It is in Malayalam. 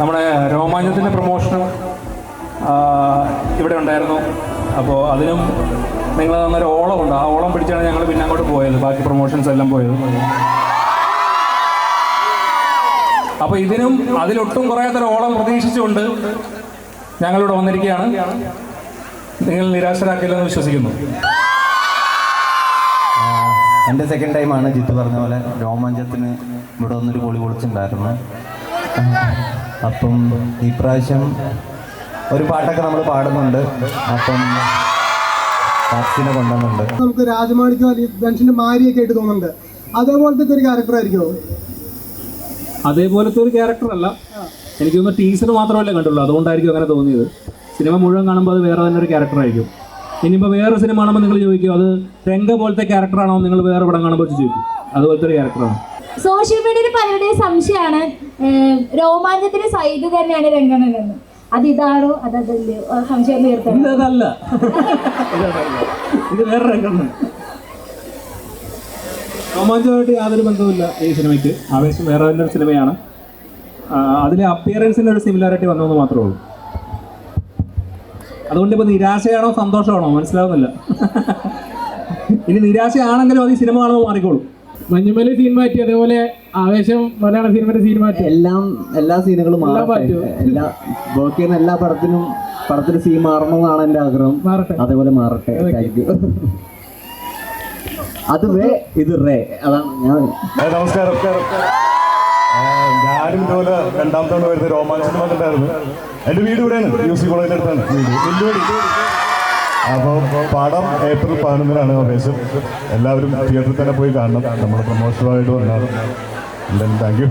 നമ്മുടെ രോമാഞ്ചത്തിൻ്റെ പ്രൊമോഷനും ഇവിടെ ഉണ്ടായിരുന്നു. അപ്പോൾ അതിനും നിങ്ങൾ തന്നൊരു ഓളമുണ്ട്. ആ ഓളം പിടിച്ചാണ് ഞങ്ങൾ പിന്നെ അങ്ങോട്ട് പോയത്, ബാക്കി പ്രൊമോഷൻസ് എല്ലാം പോയത്. അപ്പോൾ ഇതിനും അതിലൊട്ടും കുറയാത്തൊരു ഓളം പ്രതീക്ഷിച്ചുകൊണ്ട് ഞങ്ങളിവിടെ വന്നിരിക്കുകയാണ്. നിങ്ങൾ നിരാശരാക്കില്ലെന്ന് വിശ്വസിക്കുന്നു. എൻ്റെ സെക്കൻഡ് ടൈമാണ് ജിത്തു പറഞ്ഞ പോലെ രോമാഞ്ചത്തിന് ഇവിടെ വന്നൊരു പൊളി പൊളിച്ചിട്ടുണ്ടായിരുന്നു. അപ്പം ഈ പ്രാവശ്യം ഒരു പാട്ടൊക്കെ നമ്മൾ പാടുന്നുണ്ട്. അപ്പം ടാക്സിനെ കൊണ്ടുവന്നുണ്ട്. നമുക്ക് രാജമാണിക്കോ ധനുഷിന്റെ മാരിയൊക്കെ ആയിട്ട് തോന്നുന്നുണ്ട്. അതേപോലത്തെ ഒരു ക്യാരക്ടർ ആയിരിക്കുമോ? അതേപോലത്തെ ഒരു ക്യാരക്ടർ അല്ല. എനിക്കൊന്ന് ടീസർ മാത്രമല്ലേ കണ്ടുള്ളൂ, അതുകൊണ്ടായിരിക്കും അങ്ങനെ തോന്നിയത്. സിനിമ മുഴുവൻ കാണുമ്പോൾ അത് വേറെ തന്നെ ഒരു ക്യാരക്ടർ ആയിരിക്കും. ഇനിയിപ്പോൾ വേറെ സിനിമ കാണുമ്പോൾ നിങ്ങൾ ചോദിക്കും അത് രംഗ പോലത്തെ ക്യാരക്ടറാണോ, നിങ്ങൾ വേറെ പടം കാണുമ്പോൾ ചോദിക്കും അതുപോലത്തെ ഒരു ക്യാരക്ടറാണ്. സോഷ്യൽ മീഡിയയിൽ പലരുടെയും സംശയമാണ് രോമാഞ്ചത്തിന് സൈഡ് തന്നെയാണ് രംഗണെന്ന്. അത് ഇതാണോ അതല്ലേ സംശയം തീർത്തത്? ഇതല്ല, ഇത് വേറെ രംഗമാണ്. രോമാഞ്ചമായിട്ട് യാതൊരു ബന്ധവുമില്ല ഈ സിനിമയ്ക്ക്. ആവേശം വേറെ തന്നെ ഒരു സിനിമയാണ്. അതിലെ അപ്പിയറൻസിൻ്റെ ഒരു സിമിലാരിറ്റി വന്നതെന്ന് മാത്രമേ ഉള്ളൂ. അതുകൊണ്ട് ഇപ്പോൾ നിരാശയാണോ സന്തോഷമാണോ മനസ്സിലാവുന്നില്ല. ഇനി നിരാശയാണെങ്കിലും അത് ഈ സിനിമ കാണുമ്പോൾ മാറിക്കോളും. മഞ്ഞുമല സീൻ മാറ്റി, അതേപോലെ ആവേശം മലയാള സിനിമയുടെ സീൻ മാറ്റി. എല്ലാ സീനുകളും എല്ലാ വർക്ക് ചെയ്യുന്ന എല്ലാ പടത്തിനും സീൻ മാറണമെന്നാണ് എൻ്റെ ആഗ്രഹം. അതേപോലെ മാറട്ടെ. Thank you. അത് വേ ഇത് റേ, അതാണ് ഞാൻ. നമസ്കാരം. ഞാനും ഇതുപോലെ രണ്ടാമത്തെ തവണ വരുന്ന രോമാഞ്ചത്തിന് വന്നിട്ടായിരുന്നു. എൻ്റെ വീട് ഇവിടെയാണ്, മ്യൂസിക് കോളേജിൻ്റെ അടുത്താണ് വീട്. അപ്പോൾ പടം ഏപ്രിൽ 11-നാണ് ആവേശം. എല്ലാവരും തിയേറ്ററിൽ തന്നെ പോയി കാണണം. നമ്മുടെ പ്രൊമോഷനുമായിട്ട് വന്നാൽ എന്തായാലും താങ്ക് യു.